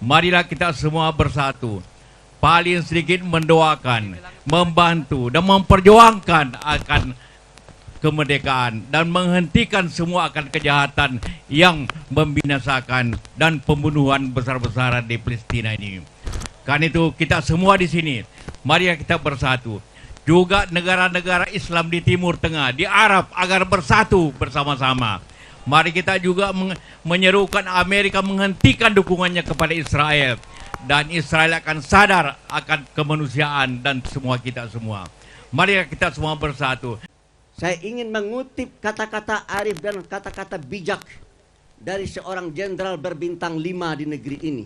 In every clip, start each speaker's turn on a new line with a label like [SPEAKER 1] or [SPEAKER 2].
[SPEAKER 1] marilah kita semua bersatu. Paling sedikit mendoakan, membantu dan memperjuangkan akan kemerdekaan dan menghentikan semua akan kejahatan yang membinasakan dan pembunuhan besar-besaran di Palestina ini. Karena itu kita semua di sini, mari kita bersatu. Juga negara-negara Islam di Timur Tengah, di Arab agar bersatu bersama-sama. Mari kita juga menyerukan Amerika menghentikan dukungannya kepada Israel. Dan Israel akan sadar akan kemanusiaan dan semua kita semua. Mari kita semua bersatu.
[SPEAKER 2] Saya ingin mengutip kata-kata arif dan kata-kata bijak dari seorang jenderal berbintang 5 di negeri ini.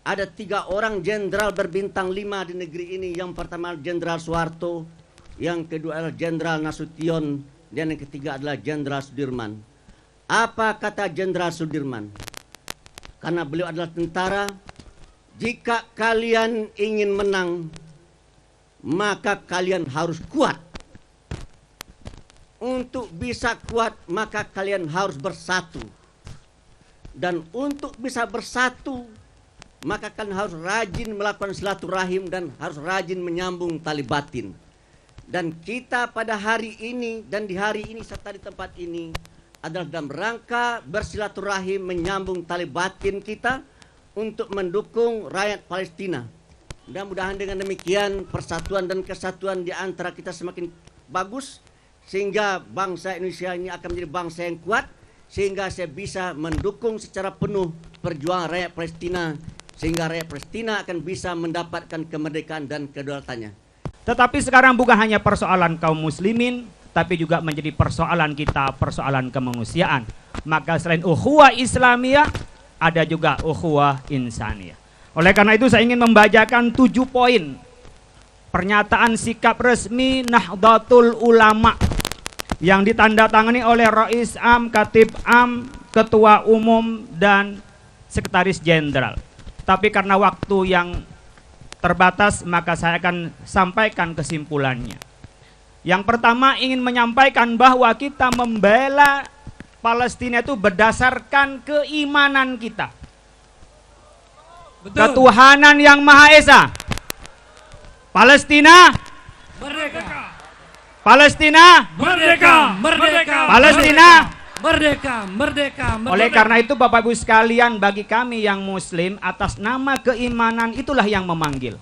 [SPEAKER 2] Ada 3 orang jenderal berbintang 5 di negeri ini. Yang pertama Jenderal Soeharto, yang kedua adalah Jenderal Nasution, dan yang ketiga adalah Jenderal Sudirman. Apa kata Jenderal Sudirman? Karena beliau adalah tentara, jika kalian ingin menang, maka kalian harus kuat. Untuk bisa kuat, maka kalian harus bersatu. Dan untuk bisa bersatu, maka kalian harus rajin melakukan silaturahim dan harus rajin menyambung tali batin. Dan kita pada hari ini dan di hari ini serta di tempat ini adalah dalam rangka bersilaturahim menyambung tali batin kita untuk mendukung rakyat Palestina. Mudah-mudahan dengan demikian persatuan dan kesatuan di antara kita semakin bagus, sehingga bangsa Indonesia ini akan menjadi bangsa yang kuat, sehingga saya bisa mendukung secara penuh perjuangan rakyat Palestina, sehingga rakyat Palestina akan bisa mendapatkan kemerdekaan dan kedaulatannya.
[SPEAKER 3] Tetapi sekarang bukan hanya persoalan kaum muslimin, tapi juga menjadi persoalan kita, persoalan kemanusiaan. Maka selain ukhuwah Islamiyah, ada juga ukhuwah insaniyah. Oleh karena itu saya ingin membacakan 7 poin pernyataan sikap resmi Nahdlatul Ulama yang ditandatangani oleh Rais Am, Khatib Am, Ketua Umum, dan Sekretaris Jenderal. Tapi karena waktu yang terbatas, maka saya akan sampaikan kesimpulannya. Yang pertama ingin menyampaikan bahwa kita membela Palestina itu berdasarkan keimanan kita. Betul. Ketuhanan yang Maha Esa. Palestina merdeka. Palestina
[SPEAKER 4] merdeka. Merdeka.
[SPEAKER 3] Palestina
[SPEAKER 4] merdeka. Merdeka. Merdeka.
[SPEAKER 3] Oleh karena itu Bapak Ibu sekalian, bagi kami yang muslim, atas nama keimanan itulah yang memanggil.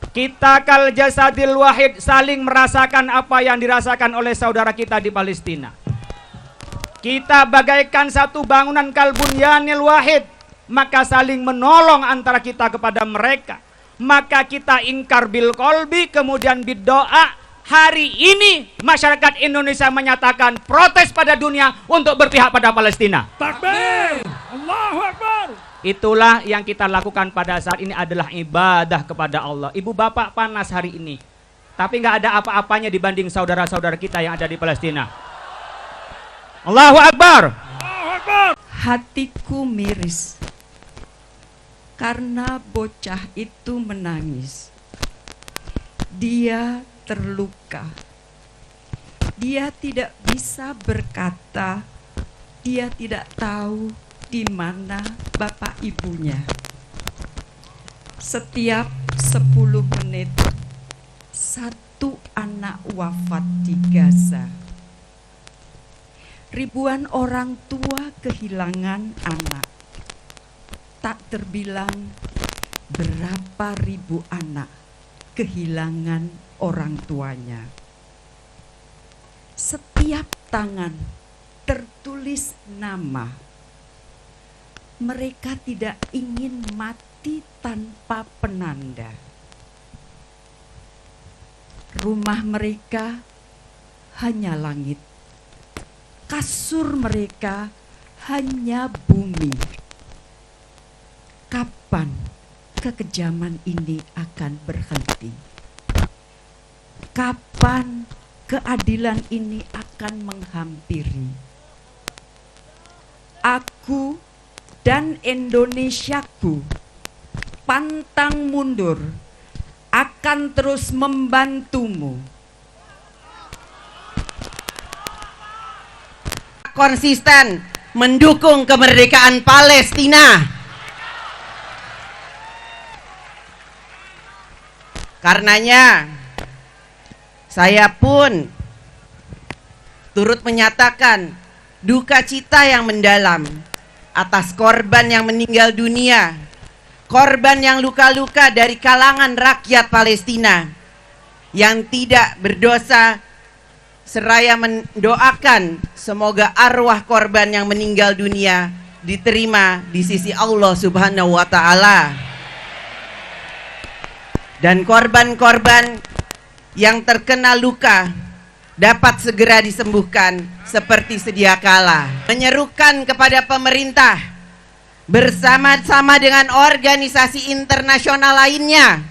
[SPEAKER 3] Kita kal jasadil wahid, saling merasakan apa yang dirasakan oleh saudara kita di Palestina. Kita bagaikan satu bangunan kal bunyanil wahid, maka saling menolong antara kita kepada mereka. Maka kita ingkar bil kolbi, kemudian berdoa. Hari ini masyarakat Indonesia menyatakan protes pada dunia untuk berpihak pada Palestina.
[SPEAKER 4] Takbir! Allahu Akbar!
[SPEAKER 3] Itulah yang kita lakukan pada saat ini, adalah ibadah kepada Allah. Ibu bapak panas hari ini, tapi nggak ada apa-apanya dibanding saudara-saudara kita yang ada di Palestina. Allahu Akbar!
[SPEAKER 4] Allahu Akbar!
[SPEAKER 5] Hatiku miris karena bocah itu menangis. Dia terluka. Dia tidak bisa berkata, dia tidak tahu di mana bapak ibunya. Setiap 10 menit, 1 anak wafat di Gaza. Ribuan orang tua kehilangan anak. Tak terbilang berapa ribu anak kehilangan orang tuanya. Setiap tangan tertulis nama. Mereka tidak ingin mati tanpa penanda. Rumah mereka hanya langit. Kasur mereka hanya bumi. Kapan kekejaman ini akan berhenti? Kapan keadilan ini akan menghampiri? Aku dan Indonesiaku pantang mundur, akan terus membantumu.
[SPEAKER 6] Konsisten mendukung kemerdekaan Palestina. Karenanya saya pun turut menyatakan duka cita yang mendalam atas korban yang meninggal dunia, korban yang luka-luka dari kalangan rakyat Palestina yang tidak berdosa, seraya mendoakan semoga arwah korban yang meninggal dunia diterima di sisi Allah Subhanahu wa Ta'ala, dan korban-korban yang terkena luka dapat segera disembuhkan seperti sedia kala. Menyerukan kepada pemerintah bersama-sama dengan organisasi internasional lainnya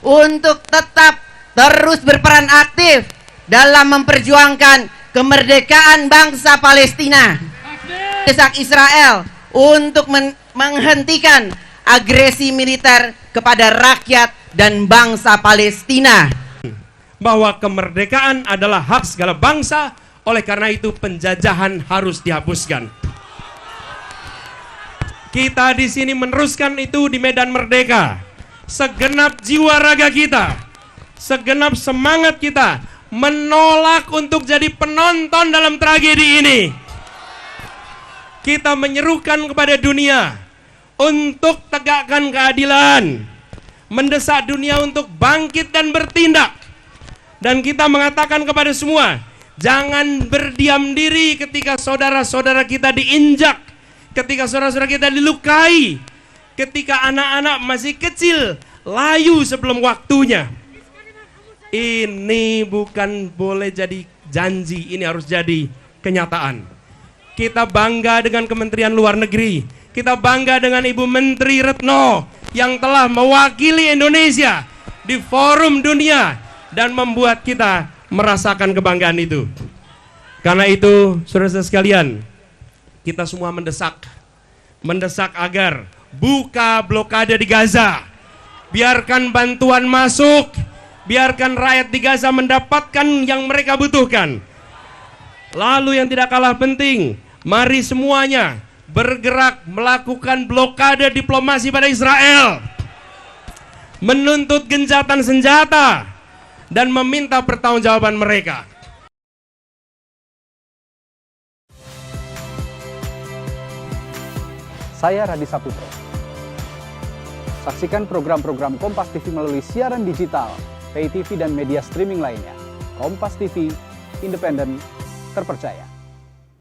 [SPEAKER 6] untuk tetap terus berperan aktif dalam memperjuangkan kemerdekaan bangsa Palestina. Desak Israel untuk menghentikan agresi militer kepada rakyat dan bangsa Palestina.
[SPEAKER 7] Bahwa kemerdekaan adalah hak segala bangsa, oleh karena itu penjajahan harus dihapuskan. Kita di sini meneruskan itu di medan merdeka. Segenap jiwa raga kita, segenap semangat kita menolak untuk jadi penonton dalam tragedi ini. Kita menyerukan kepada dunia untuk tegakkan keadilan, mendesak dunia untuk bangkit dan bertindak. Dan kita mengatakan kepada semua, jangan berdiam diri ketika saudara-saudara kita diinjak, ketika saudara-saudara kita dilukai, ketika anak-anak masih kecil layu sebelum waktunya. Ini bukan boleh jadi janji, ini harus jadi kenyataan. Kita bangga dengan Kementerian Luar Negeri, kita bangga dengan Ibu Menteri Retno yang telah mewakili Indonesia di forum dunia dan membuat kita merasakan kebanggaan itu. Karena itu, saudara-saudara sekalian, kita semua mendesak agar buka blokade di Gaza, biarkan bantuan masuk, biarkan rakyat di Gaza mendapatkan yang mereka butuhkan. Lalu yang tidak kalah penting, mari semuanya bergerak melakukan blokade diplomasi pada Israel, menuntut gencatan senjata dan meminta pertanggungjawaban mereka.
[SPEAKER 8] Saya Radhi Saputro. Saksikan program-program Kompas TV melalui siaran digital, pay TV dan media streaming lainnya. Kompas TV, independen, terpercaya.